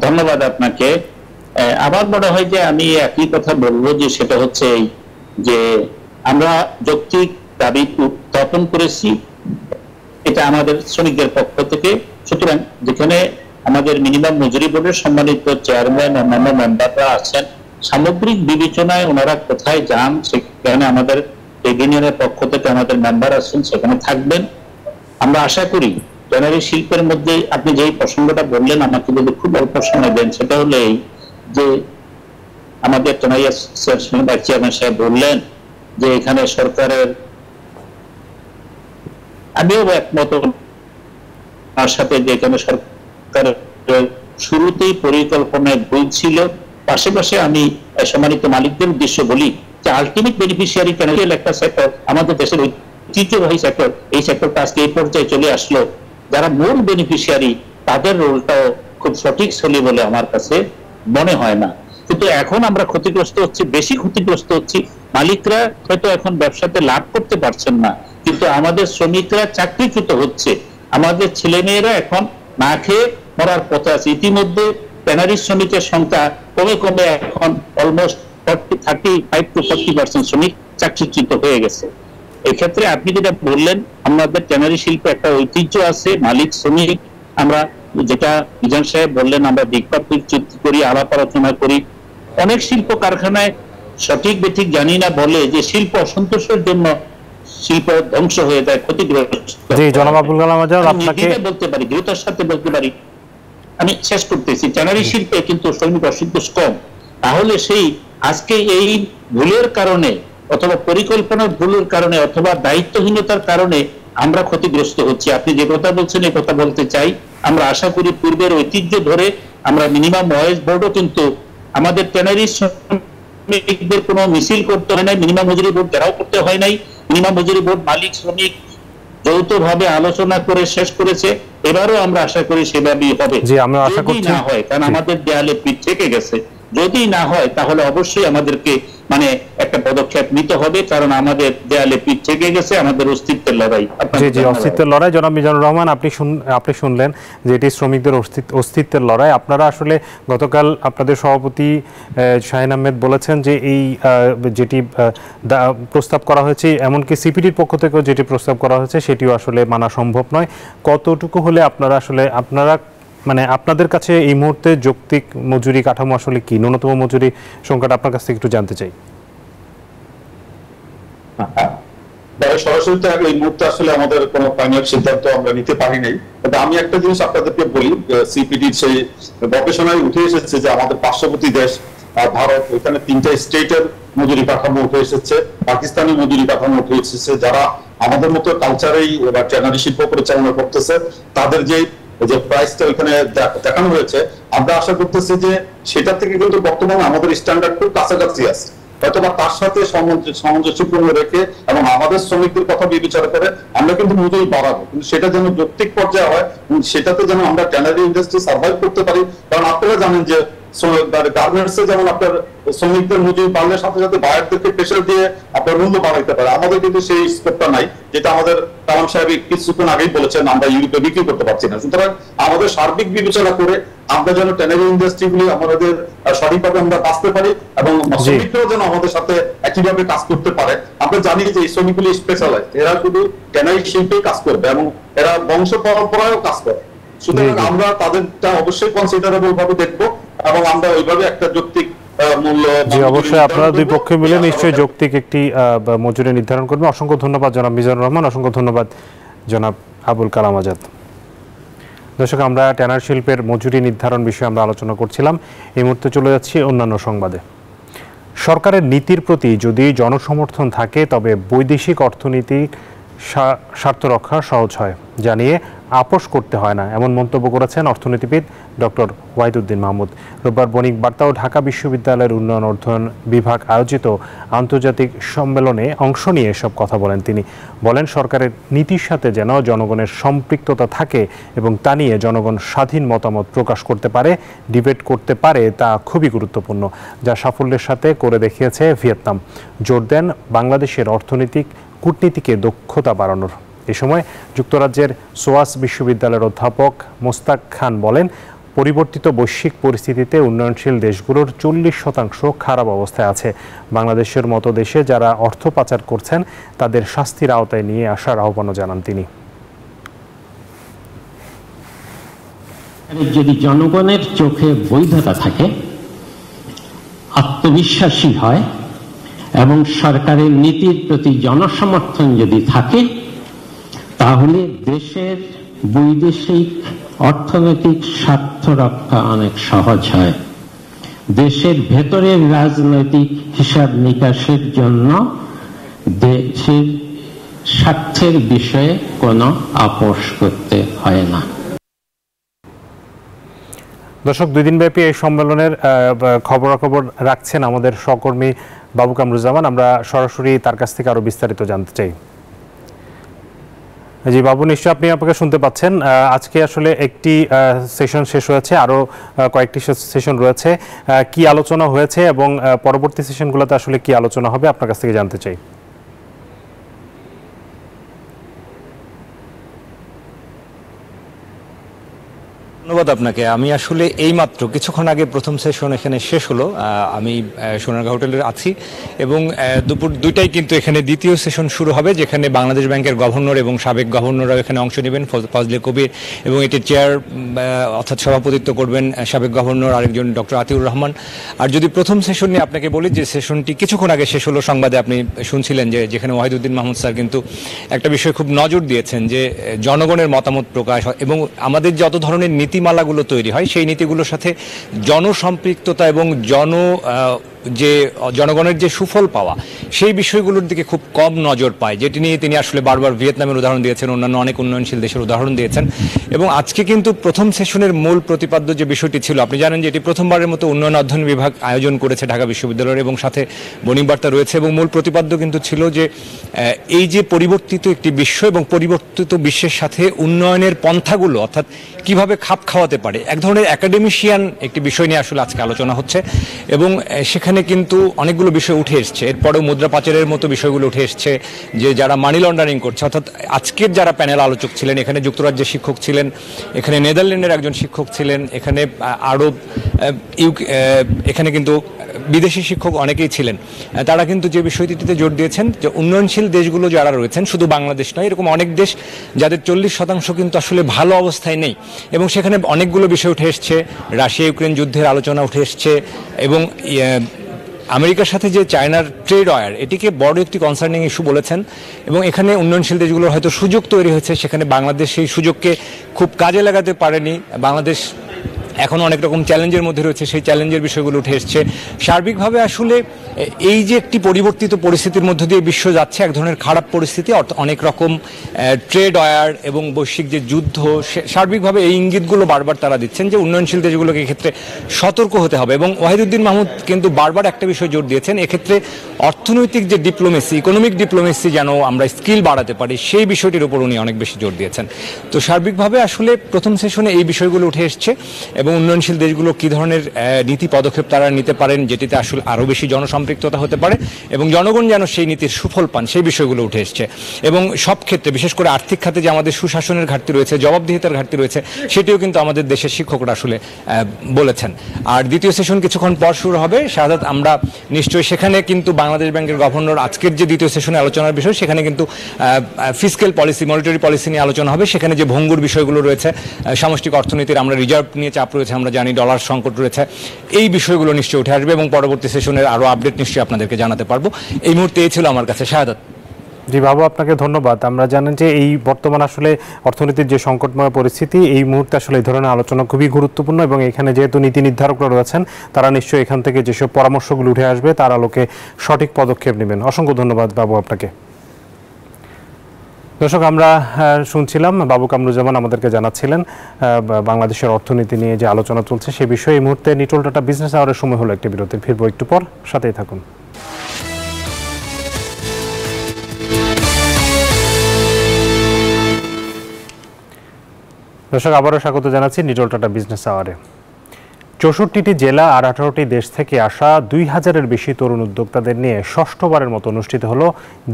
ধন্যবাদ আপনাকে। আমার মনে হয় যে আমি একই কথা বলবো, যে সেটা হচ্ছে যে আমরা যৌক্তিক দাবি উত্থাপন করেছি, এটা আমাদের শ্রমিকদের পক্ষ থেকে। সুতরাং যেখানে আমাদের মিনিমাম মজুরি বোর্ডের সম্মানিত চেয়ারম্যান, অন্যান্য মেম্বাররা আছেন, সামগ্রিক বিবেচনায় ওনারা কোথায় যান সেখানে আমাদের ইউনিয়নের পক্ষ থেকে আমাদের মেম্বার আছেন, সেখানে থাকবেন। আমরা আশা করি ট্যানারি শিল্পের মধ্যে আপনি যেই প্রসঙ্গটা বললেন, আমাকে যদি খুব অল্প সময় দেন, সেটা হলে যে আমাদের ট্যানারি অ্যাসোসিয়েশন বা চেয়ারম্যান সাহেব বললেন যে এখানে সরকারের, আমিও একমত তার সাথে, যে এখানে সরকারের শুরুতেই পরিকল্পনায় ভুল ছিল। পাশাপাশি আমি সম্মানিত মালিকদের উদ্দেশ্য বলি যে আলটিমেট বেনিফিশিয়ারি ট্যানারিয়াল একটা সেক্টর, আমাদের দেশের ঐতিহ্যবাহী সেক্টর, এই সেক্টরটা আজকে এই পর্যায়ে চলে আসলো, যারা মূল বেনিফিশিয়ারি তাদের রোলটাও খুব সঠিক ছিল বলে আমার কাছে মনে হয় না। কিন্তু এখন আমরা ক্ষতিগ্রস্ত হচ্ছি, বেশি ক্ষতিগ্রস্ত হচ্ছি। মালিকরা হয়তো এখন ব্যবসাতে লাভ করতে পারছেন না, কিন্তু আমাদের শ্রমিকরা চাকরিচ্যুত হচ্ছে, আমাদের ছেলেমেয়েরা এখন না খেয়ে মরার পথে আছে। ইতিমধ্যে ট্যানারি শ্রমিকের সংখ্যা কমে কমে এখন অলমোস্ট 35 to 40% শ্রমিক চাকরিচ্যুত হয়ে গেছে। এক্ষেত্রে আপনি যেটা বললেন, আমাদের ট্যানারি শিল্পে একটা ঐতিহ্য আছে, মালিক শ্রমিক, আমরা যেটা মিজান সাহেব বললেন, আমরা দ্বিপাক্ষিক চুক্তি করি, আলাপ আলোচনা করি। অনেক শিল্প কারখানায় সঠিক বেঠিক জানি না বলে যে শিল্প অসন্তোষের জন্য শিল্প ধ্বংস হয়ে যায়, ক্ষতিগ্রস্ত। জি জনাব আবুল কালাম আজাদ, আপনাকে বলতে পারি, দ্রুততার সাথে বলতে পারি, আমি শেষ করতেছি, ট্যানারি শিল্পে কিন্তু শ্রমিক অসন্তোষ কম। তাহলে সেই আজকে এই ভুলের কারণে অথবা পরিকল্পনার ভুলের কারণে অথবা দায়িত্বহীনতার কারণে আমরা ক্ষতিগ্রস্ত হচ্ছি। আপনি যে কথা বলছেন এই কথা বলতে চাই, আমরা আশা করি পূর্বের ঐতিহ্য ধরে আমরা মিনিমাম ওয়েজ বোর্ডও কিন্তু আমাদের ট্যানারি শ্রমিকদের কোনো মিছিল করতে হয় নাই, মিনিমাম মজুরি বোর্ড ঘেরাও করতে হয় নাই। মিনিমাম মজুরি বোর্ড মালিক শ্রমিক যৌথভাবে আলোচনা করে শেষ করেছে। এবারও আমরা আশা করি সেভাবেই হবে। যদি না হয়, কারণ আমাদের দেয়ালে পিঠ থেকে গেছে, যদি না হয় তাহলে অবশ্যই আমাদেরকে মানে একটা পদক্ষেপ নিতে হবে, কারণ আমাদের দেয়ালে পিঠ থেকে গেছে, আমাদের অস্তিত্বের লড়াই। জি জি, অস্তিত্বের লড়াই। জনাব মিজানুর রহমান, আপনি শুনলেন যে এটি শ্রমিকদের অস্তিত্বের লড়াই। আপনারা আসলে গতকাল আপনাদের সভাপতি শাহিন আহমেদ বলেছেন যে এই যেটি প্রস্তাব করা হয়েছে, এমনকি সিপিডির পক্ষ থেকেও যেটি প্রস্তাব করা হয়েছে সেটিও আসলে মানা সম্ভব নয়। কতটুকু হলে আপনারা মানে আপনাদের কাছে এই মুহূর্তে যৌক্তিক মজুরি কাঠামো আসলে কি, ন্যূনতম মজুরি সংখ্যাটা আপনার কাছ থেকে একটু জানতে চাই। সরাসরি এই মুহূর্তে আসলে আমাদের কোনো ফাইনাল সিদ্ধান্ত আমরা নিতে পারি নাই। তবে আমি একটা জিনিস আপনাদেরকে বলি, সিপিডির সেই গবেষণায় উঠে এসেছে যে আমাদের পার্শ্ববর্তী দেশ ভারত, ওইখানে 3টা স্টেটের মজুরি কাঠামো উঠে এসেছে, পাকিস্তানি মজুরি কাঠামো উঠে এসেছে। যারা আমাদের মতো কালচারেই বা ট্যানারি শিল্প পরিচালনা করতেছে, তাদের যে প্রাইসটা ওইখানে দেখানো হয়েছে, আমরা আশা করতেছি যে সেটা থেকে কিন্তু বর্তমানে আমাদের স্ট্যান্ডার্ড খুব কাছাকাছি আছে। হয়তোবা তার সাথে সামঞ্জস্যপূর্ণ রেখে এবং আমাদের শ্রমিকদের কথা বিবেচনা করে আমরা কিন্তু মজুরি বাড়াবো, কিন্তু সেটা যেন যৌক্তিক পর্যায়ে হয়, সেটাতে যেন আমরা ট্যানারি ইন্ডাস্ট্রি সার্ভাইভ করতে পারি। কারণ আপনারা জানেন যে গার্মেন্টসে যেমন আপনার শ্রমিকদের মজুরি বাড়লে সাথে সাথে বায়ারদেরকে প্রেশার দিয়ে আপনার মূল্য বাড়াইতে পারে, আমাদের কিন্তু সেই স্কোপটা নাই, যেটা আমাদের কালাম সাহেব কিছুক্ষণ আগেই বলেছেন আমরা ইউরোপে বিক্রি করতে পারছি না। সুতরাং আমাদের সার্বিক বিবেচনা করে আমরা যেন ট্যানারি ইন্ডাস্ট্রিগুলি আমাদের সঠিকভাবে আমরা বাঁচতে পারি এবং শ্রমিকরাও যেন আমাদের সাথে একইভাবে কাজ করতে পারে। আমরা জানি যে এই শ্রমিকগুলি স্পেশালাইজড, এরা শুধু ট্যানারি শিল্পে কাজ করবে এবং এরা বংশ পরম্পরায়ও কাজ করে। সুতরাং আমরা তাদেরটা অবশ্যই কনসিডারেবল ভাবে দেখবো এবং আমরা ওইভাবে একটা যৌক্তিক মূল্য। জি, অবশ্যই আপনারা দুই পক্ষে মিলে নিশ্চয়ই যৌক্তিক একটি মজুরি নির্ধারণ করবেন। অসংখ্য ধন্যবাদ জনাব মিজানুর রহমান, অসংখ্য ধন্যবাদ জনাব আবুল কালাম আজাদ। দর্শক, আমরা ট্যানার শিল্পের মজুরি নির্ধারণ বিষয়ে আমরা আলোচনা করছিলাম। এই মুহূর্তে চলে যাচ্ছি অন্যান্য সংবাদে। সরকারের নীতির প্রতি যদি জনসমর্থন থাকে তবে বৈদেশিক অর্থনীতির স্বার্থ রক্ষা সহজ হয়, জানিয়ে আপোষ করতে হয় না, এমন মন্তব্য করেছেন অর্থনীতিবিদ ডক্টর ওয়াহিদুদ্দিন মাহমুদ। রোববার বণিক বার্তা ও ঢাকা বিশ্ববিদ্যালয়ের উন্নয়ন অধ্যয়ন বিভাগ আয়োজিত আন্তর্জাতিক সম্মেলনে অংশ নিয়ে এসব কথা বলেন তিনি। বলেন, সরকারের নীতির সাথে যেন জনগণের সম্পৃক্ততা থাকে এবং তা নিয়ে জনগণ স্বাধীন মতামত প্রকাশ করতে পারে, ডিবেট করতে পারে, তা খুবই গুরুত্বপূর্ণ, যা সাফল্যের সাথে করে দেখিয়েছে ভিয়েতনাম। জোর দেন বাংলাদেশের কূটনীতিকে দক্ষতা বাড়ানোর। এ সময় যুক্তরাজ্যের সোয়াস বিশ্ববিদ্যালয়ের অধ্যাপক মোস্তাক খান বলেন, পরিবর্তিত বৈশ্বিক পরিস্থিতিতে উন্নয়নশীল দেশগুলোর 40% খারাপ অবস্থায় আছে। বাংলাদেশের মতো দেশে যারা অর্থ পাচার করছেন তাদের শাস্তির আওতায় নিয়ে আসার আহ্বানও জানান তিনি। যদি জনগণের চোখে বৈধতা থাকে, আত্মবিশ্বাসী হয় এবং সরকারের নীতির প্রতি জনসমর্থন যদি থাকে, তাহলে দেশের বৈদেশিক অর্থনৈতিক স্বার্থ রক্ষা অনেক সহজ হয়। দেশের ভেতরের রাজনৈতিক হিসাব নিকাশের জন্য দেশের স্বার্থের বিষয়ে কোনো আপোষ করতে হয় না। দর্শক, 2 দিনব্যাপী এই সম্মেলনের খবরাখবর রাখছেন আমাদের সহকর্মী বাবু কামরুজ্জামান। আমরা সরাসরি তার কাছ থেকে আরো বিস্তারিত জানতে চাই। জি বাবু, নিশ্চয়ই আপনি আপনাকে শুনতে পাচ্ছেন। আজকে আসলে একটি সেশন শেষ হয়েছে, আরো কয়েকটি সেশন রয়েছে। কি আলোচনা হয়েছে এবং পরবর্তী সেশনগুলোতে আসলে কি আলোচনা হবে আপনার কাছ থেকে জানতে চাই। ধন্যবাদ আপনাকে। আমি আসলে এইমাত্র কিছুক্ষণ আগে প্রথম সেশন এখানে শেষ হলো। আমি সোনারগাঁ হোটেলে আছি এবং দুপুর 2টায় কিন্তু এখানে দ্বিতীয় সেশন শুরু হবে, যেখানে বাংলাদেশ ব্যাংকের গভর্নর এবং সাবেক গভর্নররাও এখানে অংশ নেবেন, ফজলে কবির, এবং এটির চেয়ার অর্থাৎ সভাপতিত্ব করবেন সাবেক গভর্নর আরেকজন ডক্টর আতিউর রহমান। আর যদি প্রথম সেশন নিয়ে আপনাকে বলি, যে সেশনটি কিছুক্ষণ আগে শেষ হলো, সংবাদে আপনি শুনছিলেন যে যেখানে ওয়াহিদুদ্দিন মাহমুদ স্যার কিন্তু একটা বিষয় খুব নজর দিয়েছেন, যে জনগণের মতামত প্রকাশ এবং আমাদের যত ধরনের নীতিমালাগুলো তৈরি হয় সেই নীতিগুলোর সাথে জনসম্পৃক্ততা এবং জনগণের যে সুফল পাওয়া সেই বিষয়গুলোর দিকে খুব কম নজর পায়, যেটি নিয়ে তিনি আসলে বারবার ভিয়েতনামের উদাহরণ দিয়েছেন, অন্যান্য অনেক উন্নয়নশীল দেশের উদাহরণ দিয়েছেন। এবং আজকে কিন্তু প্রথম সেশনের মূল প্রতিপাদ্য যে বিষয়টি ছিল, আপনি জানেন যে এটি প্রথমবারের মতো উন্নয়ন অধ্যয়ন বিভাগ আয়োজন করেছে ঢাকা বিশ্ববিদ্যালয়ের, এবং সাথে বণিক বার্তা রয়েছে, এবং মূল প্রতিপাদ্য কিন্তু ছিল যে এই যে পরিবর্তিত একটি বিশ্ব এবং পরিবর্তিত বিশ্বের সাথে উন্নয়নের পন্থাগুলো অর্থাৎ কিভাবে খাপ খাওয়াতে পারে, এক ধরনের একাডেমিশিয়ান একটি বিষয় নিয়ে আসলে আজকে আলোচনা হচ্ছে। এবং সেখানে কিন্তু অনেকগুলো বিষয় উঠে এসছে, এরপরেও মুদ্রা পাচারের মতো বিষয়গুলো উঠে এসছে, যে যারা মানি লন্ডারিং করছে, অর্থাৎ আজকের যারা প্যানেল আলোচক ছিলেন, এখানে যুক্তরাজ্যের শিক্ষক ছিলেন, এখানে নেদারল্যান্ডের একজন শিক্ষক ছিলেন, এখানে আরব এখানে কিন্তু বিদেশি শিক্ষক অনেকেই ছিলেন। তারা কিন্তু যে বিষয়টিতে জোর দিয়েছেন যে উন্নয়নশীল দেশগুলো যারা রয়েছেন, শুধু বাংলাদেশ নয়, এরকম অনেক দেশ যাদের 40% কিন্তু আসলে ভালো অবস্থায় নেই, এবং সেখানে অনেকগুলো বিষয় উঠে এসছে, রাশিয়া ইউক্রেন যুদ্ধের আলোচনা উঠে এসছে, এবং আমেরিকার সাথে যে চায়নার ট্রেড ওয়ার, এটিকে বড় একটি কনসার্নিং ইস্যু বলেছেন। এবং এখানে উন্নয়নশীল দেশগুলোর হয়তো সুযোগ তৈরি হয়েছে, সেখানে বাংলাদেশ সেই সুযোগকে খুব কাজে লাগাতে পারেনি। বাংলাদেশ এখন অনেক রকম চ্যালেঞ্জের মধ্যে রয়েছে, সেই চ্যালেঞ্জের বিষয়গুলো উঠে এসছে। সার্বিকভাবে আসলে এই যে একটি পরিবর্তিত পরিস্থিতির মধ্য দিয়ে বিশ্ব যাচ্ছে, এক ধরনের খারাপ পরিস্থিতি, অনেক রকম ট্রেড ওয়ার এবং বৈশ্বিক যে যুদ্ধ, সার্বিকভাবে এই ইঙ্গিতগুলো বারবার তারা দিচ্ছেন যে উন্নয়নশীল দেশগুলোকে এক্ষেত্রে সতর্ক হতে হবে। এবং ওয়াহিদুদ্দিন মাহমুদ কিন্তু বারবার একটা বিষয় জোর দিয়েছেন, এক্ষেত্রে অর্থনৈতিক যে ডিপ্লোমেসি, ইকোনমিক ডিপ্লোমেসি যেন আমরা স্কিল বাড়াতে পারি, সেই বিষয়টির উপর উনি অনেক বেশি জোর দিয়েছেন। তো সার্বিকভাবে আসলে প্রথম সেশনে এই বিষয়গুলো উঠে এসছে এবং উন্নয়নশীল দেশগুলো কী ধরনের নীতি পদক্ষেপ তারা নিতে পারেন যেটিতে আসলে আরও বেশি জনসম্পৃক্ততা হতে পারে এবং জনগণ যেন সেই নীতির সুফল পান, সেই বিষয়গুলো উঠে এসছে। এবং সব ক্ষেত্রে বিশেষ করে আর্থিক খাতে যে আমাদের সুশাসনের ঘাটতি রয়েছে, জবাবদিহিতার ঘাটতি রয়েছে, সেটিও কিন্তু আমাদের দেশের শিক্ষকরা আসলে বলেছেন। আর দ্বিতীয় সেশন কিছুক্ষণ পর শুরু হবে। শাহাদাত, আমরা নিশ্চয়ই সেখানে কিন্তু বাংলাদেশ ব্যাংকের গভর্নর আজকের যে দ্বিতীয় সেশনে আলোচনার বিষয়, সেখানে কিন্তু ফিসক্যাল পলিসি, মনিটারি পলিসি নিয়ে আলোচনা হবে। সেখানে যে ভঙ্গুর বিষয়গুলো রয়েছে, সামষ্টিক অর্থনীতির আমরা রিজার্ভ নিয়ে চাপ রয়েছে, আমরা জানি ডলার সংকট রয়েছে, এই বিষয়গুলো নিশ্চয়ই উঠে আসবে এবং পরবর্তী সেশনের আরও আপডেট নিশ্চয়ই আপনাদেরকে জানাতে পারবো। এই মুহূর্তে এই ছিল আমার কাছে। শাহাদাত। জি বাবু, আপনাকে ধন্যবাদ। আমরা জানেন যে এই বর্তমান আসলে অর্থনীতির যে সংকটময় পরিস্থিতি, এই মুহূর্তে আসলে এই ধরনের আলোচনা খুবই গুরুত্বপূর্ণ এবং এখানে যেহেতু নীতি নির্ধারকরা রয়েছেন, তারা নিশ্চয়ই এখান থেকে যেসব পরামর্শগুলো উঠে আসবে তার আলোকে সঠিক পদক্ষেপ নেবেন। অসংখ্য ধন্যবাদ বাবু আপনাকে। দর্শক, আমরা শুনছিলাম বাবু কামরুজ্জামান আমাদেরকে জানাচ্ছিলেন বাংলাদেশের অর্থনীতি নিয়ে যে আলোচনা চলছে সে বিষয়ে। এই মুহূর্তে নিটোল টাটা বিজনেস আওয়ারের সময় হলো একটি বিরতির। ফিরবো একটু পর, সাথেই থাকুন। দর্শক, আবারও স্বাগত জানাচ্ছি নিটোল টাটা বিজনেস আওয়ারে। 64টি জেলা আর 18টি দেশ থেকে আসা 2000-এর বেশি তরুণ উদ্যোক্তাদের নিয়ে ষষ্ঠবারের মতো অনুষ্ঠিত হলো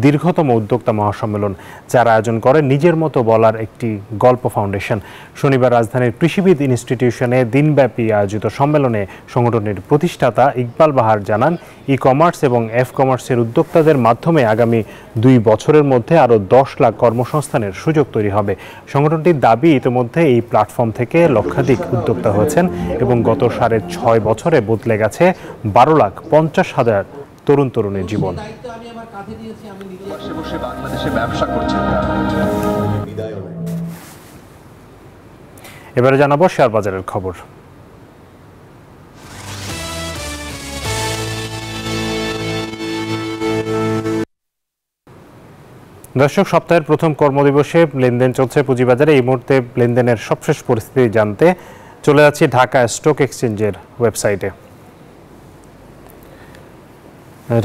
দীর্ঘতম উদ্যোক্তা মহাসম্মেলন, যার আয়োজন করে নিজের মতো বলার একটি গল্প ফাউন্ডেশন। শনিবার রাজধানীর কৃষিবিদ ইনস্টিটিউশনে দিনব্যাপী আয়োজিত সম্মেলনে সংগঠনের প্রতিষ্ঠাতা ইকবাল বাহার জানান, ই কমার্স এবং এফ কমার্সের উদ্যোক্তাদের মাধ্যমে আগামী 2 বছরের মধ্যে আরও 10 লাখ কর্মসংস্থানের সুযোগ তৈরি হবে। সংগঠনটির দাবি, ইতিমধ্যে এই প্ল্যাটফর্ম থেকে লক্ষাধিক উদ্যোক্তা হয়েছেন এবং গত 6.5 বছরে বদলে গেছে 12,50,000 তরুণ তরুণীর জীবন। এবারে জানাবো শেয়ার বাজারের খবর। দর্শক, সপ্তাহের প্রথম কর্মদিবসে লেনদেন চলছে পুঁজিবাজারে। এই মুহূর্তে লেনদেনের সবশেষ পরিস্থিতি জানতে চলে যাচ্ছি ঢাকা স্টক এক্সচেঞ্জের ওয়েবসাইটে।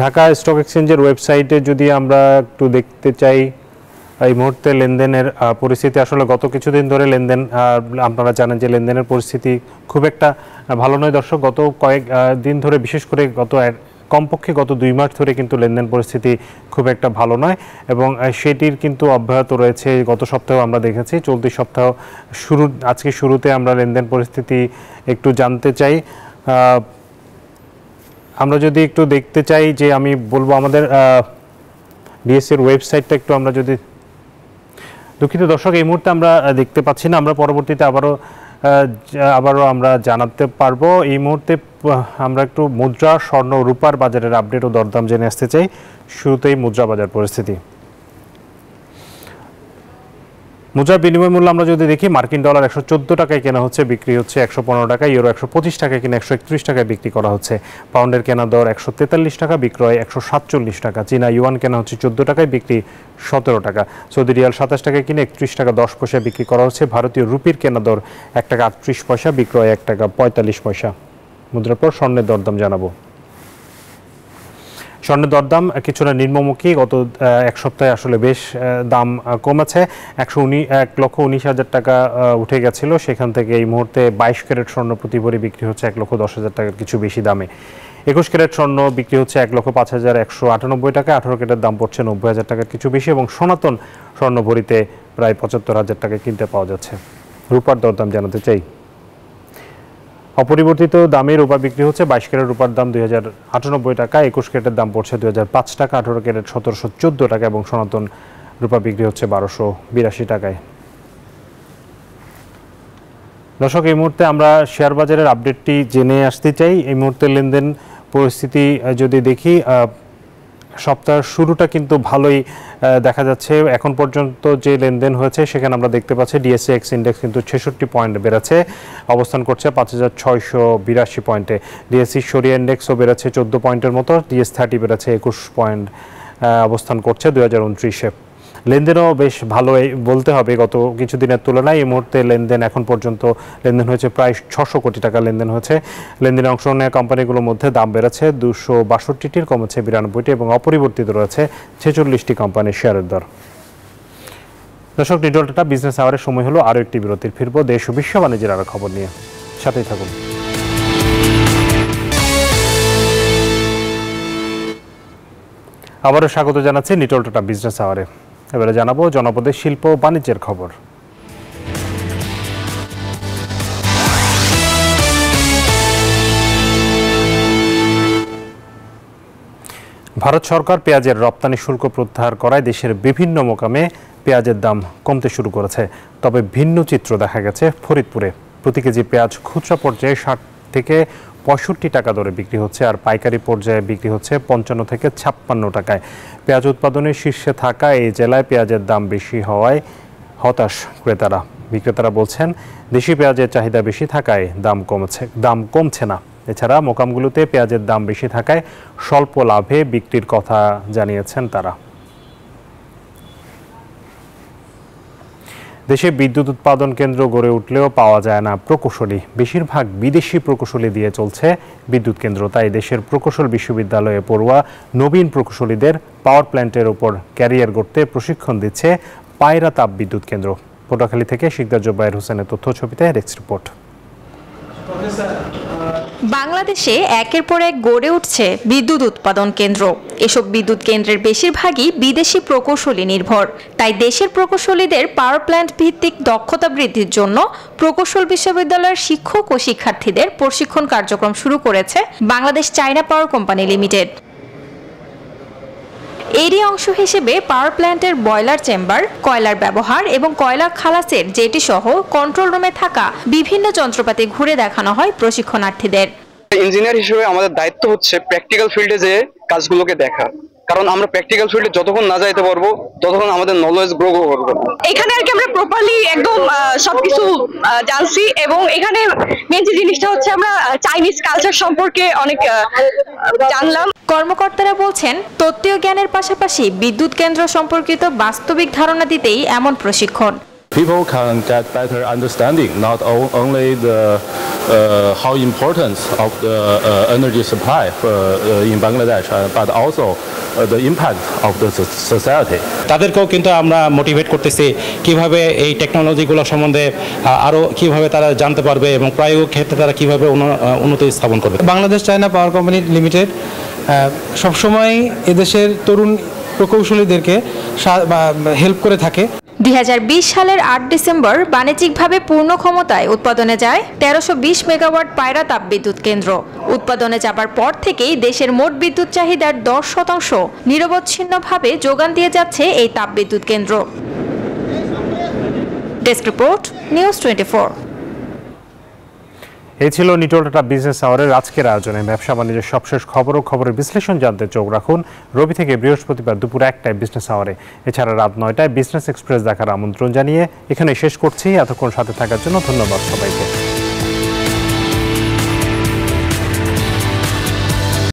ঢাকা স্টক এক্সচেঞ্জের ওয়েবসাইটে যদি আমরা একটু দেখতে চাই, এই মুহূর্তে লেনদেনের পরিস্থিতি আসলে গত কিছুদিন ধরে লেনদেন, আপনারা জানেন যে লেনদেনের পরিস্থিতি খুব একটা ভালো নয়। দর্শক, গত কয়েক দিন ধরে, বিশেষ করে কমপক্ষে গত 2 মাস ধরে কিন্তু লেনদেন পরিস্থিতি খুব একটা ভালো নয় এবং সেটির কিন্তু অব্যাহত রয়েছে। গত সপ্তাহেও আমরা দেখেছি, চলতি সপ্তাহ আজকে শুরুতে আমরা লেনদেন পরিস্থিতি একটু জানতে চাই। আমরা যদি একটু দেখতে চাই যে, আমি বলবো আমাদের ডিএসসির ওয়েবসাইটটা একটু আমরা যদি, দুঃখিত দর্শক, এই মুহূর্তে আমরা দেখতে পাচ্ছি না, আমরা পরবর্তীতে আবারও আমরা জানাতে পারবো। এই মুহূর্তে আমরা একটু মুদ্রা, স্বর্ণ, রূপার বাজারের আপডেট ও দরদাম জেনে আসতে চাই। শুরুতেই মুদ্রা বাজার পরিস্থিতি। মুদ্রার বিনিময় মূল্য আমরা যদি দেখি, মার্কিন ডলার 114 টাকায় কেনা হচ্ছে, বিক্রি হচ্ছে 115 টাকা। ইউরো 125 টাকায় কিনে 131 টাকায় বিক্রি করা হচ্ছে। পাউন্ডের কেনা দর 143 টাকা, বিক্রয় 147 টাকা। চীনা ইউয়ান কেনা হচ্ছে 14 টাকায়, বিক্রি 17 টাকা। সৌদি রিয়াল 27 টাকায় কিনে 31 টাকা 10 পয়সা বিক্রি করা হচ্ছে। ভারতীয় রুপির কেনা দর 1 টাকা 38 পয়সা, বিক্রয় 1 টাকা 45 পয়সা। মুদ্রার পর স্বর্ণের দরদাম জানাবো। স্বর্ণের দরদাম কিছুটা নিম্নমুখী। গত এক সপ্তাহে আসলে বেশ দাম কমেছে। 1,19,000 টাকা উঠে গেছিল, সেখান থেকে এই মুহূর্তে 22 ক্যারেট স্বর্ণ প্রতি ভরি বিক্রি হচ্ছে 1,10,000 টাকার কিছু বেশি দামে। 21 ক্যারেট স্বর্ণ বিক্রি হচ্ছে 1,05,198 টাকা। 18 ক্যারেটের দাম পড়ছে 90,000 টাকার কিছু বেশি এবং সনাতন স্বর্ণ ভরিতে প্রায় 75,000 টাকা কিনতে পাওয়া যাচ্ছে। রূপার দরদাম জানাতে চাই। অপরিবর্তিত দামে রূপা বিক্রি হচ্ছে। 22 ক্যারেট রূপার দাম 2,098 টাকা। 21 ক্যারেটের দাম পড়ছে 2,005 টাকা। 18 ক্যারেট 1,714 টাকা এবং সনাতন রূপা বিক্রি হচ্ছে 1,282 টাকায়। দর্শক, এই মুহূর্তে আমরা শেয়ার বাজারের আপডেটটি জেনে আসতে চাই। এই মুহূর্তে লেনদেন পরিস্থিতি যদি দেখি, সপ্তাহের শুরুটা কিন্তু ভালোই দেখা যাচ্ছে। এখন পর্যন্ত যে লেনদেন হয়েছে সেখানে আমরা দেখতে পাচ্ছি ডিএসএক্স ইন্ডেক্স কিন্তু 66 পয়েন্ট বেড়েছে, অবস্থান করছে 5,682 পয়েন্টে। ডিএসসি সরিয়া ইন্ডেক্সও বেড়েছে 14 পয়েন্টের মতো। ডিএস30 বেড়েছে 21 পয়েন্ট, অবস্থান করছে 2029-এ। লেনদেনও বেশ ভালোই বলতে হবে গত কিছুদিনের তুলনায়। এই মুহূর্তে লেনদেন এখন পর্যন্ত লেনদেন হয়েছে প্রায় 600 কোটি টাকা লেনদেন হয়েছে। লেনদেনে অংশ নেওয়া কোম্পানিগুলোর মধ্যে দাম বেড়েছে 262টির, কমেছে 92টি এবং অপরিবর্তিত রয়েছে 46টি কোম্পানির শেয়ারের দর। দর্শক, নিটোল টাটা বিজনেস আওয়ারের সময় হলো আরও একটি বিরতির। ফিরবো দেশ ও বিশ্ব বাণিজ্যের আরও খবর নিয়ে। সাথেই থাকুন। আবারও স্বাগত জানাচ্ছি নিটল টাটা বিজনেস আওয়ারে। এবারে জানাবো জনপদের শিল্প ও বাণিজ্যের খবর। ভারত সরকার পেঁয়াজের রপ্তানি শুল্ক প্রত্যাহার করায় দেশের বিভিন্ন মোকামে পেঁয়াজের দাম কমতে শুরু করেছে। তবে ভিন্ন চিত্র দেখা গেছে ফরিদপুরে। প্রতি কেজি পেঁয়াজ খুচরা পর্যায়ে 60 থেকে 65 টাকা দরে বিক্রি হচ্ছে, আর পাইকারি পর্যায়ে বিক্রি হচ্ছে 55 থেকে 56 টাকায়। পেঁয়াজ উৎপাদনের শীর্ষে থাকা এই জেলায় পেঁয়াজের দাম বেশি হওয়ায় হতাশ ক্রেতারা। বিক্রেতারা বলছেন, দেশি পেঁয়াজের চাহিদা বেশি থাকায় দাম কমছে না। এছাড়া মোকামগুলোতে পেঁয়াজের দাম বেশি থাকায় স্বল্প লাভে বিক্রির কথা জানিয়েছেন তারা। দেশে বিদ্যুৎ উৎপাদন কেন্দ্র গড়ে উঠলেও পাওয়া যায় না প্রকৌশলী। বেশিরভাগ বিদেশি প্রকৌশলী দিয়ে চলছে বিদ্যুৎ কেন্দ্র। তাই দেশের প্রকৌশল বিশ্ববিদ্যালয়ে পড়ুয়া নবীন প্রকৌশলীদের পাওয়ার প্ল্যান্টের ওপর ক্যারিয়ার গড়তে প্রশিক্ষণ দিচ্ছে পায়রা তাপ বিদ্যুৎ কেন্দ্র। পটুয়াখালী থেকে শিকদার জুবায়ের হোসেনের তথ্য ছবিতে ডেস্ক রিপোর্ট। বাংলাদেশে একের পর এক গড়ে উঠছে বিদ্যুৎ উৎপাদন কেন্দ্র। এসব বিদ্যুৎ কেন্দ্রের বেশিরভাগই বিদেশি প্রকৌশলী নির্ভর। তাই দেশের প্রকৌশলীদের পাওয়ার প্ল্যান্ট ভিত্তিক দক্ষতা বৃদ্ধির জন্য প্রকৌশল বিশ্ববিদ্যালয়ের শিক্ষক ও শিক্ষার্থীদের প্রশিক্ষণ কার্যক্রম শুরু করেছে বাংলাদেশ চায়না পাওয়ার কোম্পানি লিমিটেড। এরই অংশ হিসেবে পাওয়ার প্ল্যান্টের বয়লার চেম্বার, কয়লার ব্যবহার এবং কয়লা খালাসের জেটি সহ কন্ট্রোল রুমে থাকা বিভিন্ন যন্ত্রপাতি ঘুরে দেখানো হয় প্রশিক্ষণার্থীদের। ইঞ্জিনিয়ার হিসেবে আমাদের দায়িত্ব হচ্ছে প্র্যাকটিক্যাল ফিল্ডে যে কাজগুলোকে দেখা, কারণ আমরা প্র্যাকটিক্যাল ফিল্ডে যতক্ষণ না যাইতে পারবো ততক্ষণ আমাদের নলেজ গ্রো করবে। এখানে আর কি আমরা প্রপারলি একদম সবকিছু জানছি, এবং এখানে মেন যে জিনিসটা হচ্ছে আমরা চাইনিজ কালচার সম্পর্কে অনেক জানলাম। কর্মকর্তারা বলছেন, তত্ত্বীয় জ্ঞানের পাশাপাশি বিদ্যুৎ কেন্দ্র সম্পর্কিত বাস্তবিক ধারণা দিতেই এমন প্রশিক্ষণ। People can get better understanding not only the how importance of the energy supply in Bangladesh, but also the impact of the society. তাদেরকেও কিন্তু আমরা মোটিভেট করতেছি কিভাবে এই টেকনোলজিগুলো সম্বন্ধে আরো কিভাবে তারা জানতে পারবে এবং প্রায়োগিক ক্ষেত্রে তারা কিভাবে উন্নতি স্থাপন করবে। বাংলাদেশ চায়না পাওয়ার কোম্পানি লিমিটেড সবসময় এদেশের তরুণ প্রকৌশলীদেরকে হেল্প করে থাকে। 2020 সালের 8 ডিসেম্বর বাণিজ্যিকভাবে পূর্ণ ক্ষমতায় উৎপাদনে যায় 1320 মেগাওয়াট পায়রা তাপ বিদ্যুৎ কেন্দ্র। উৎপাদনে যাবার পর থেকেই দেশের মোট বিদ্যুৎ চাহিদার 10% নিরবচ্ছিন্নভাবে যোগান দিয়ে যাচ্ছে এই তাপ বিদ্যুৎ কেন্দ্র। Desk report, news 24। এই ছিল নিটল টাটা বিজনেস আওয়ারের আজকের আয়োজনে। ব্যবসা বাণিজ্যের সবশেষ খবর ও খবরের বিশ্লেষণ জানতে চোখ রাখুন রবি থেকে বৃহস্পতিবার দুপুর 1টায় বিজনেস আওয়ারে। এছাড়া রাত 9টায় বিজনেস এক্সপ্রেস দেখার আমন্ত্রণ জানিয়ে এখানে শেষ করছি। এতক্ষণ সাথে থাকার জন্য ধন্যবাদ সবাইকে।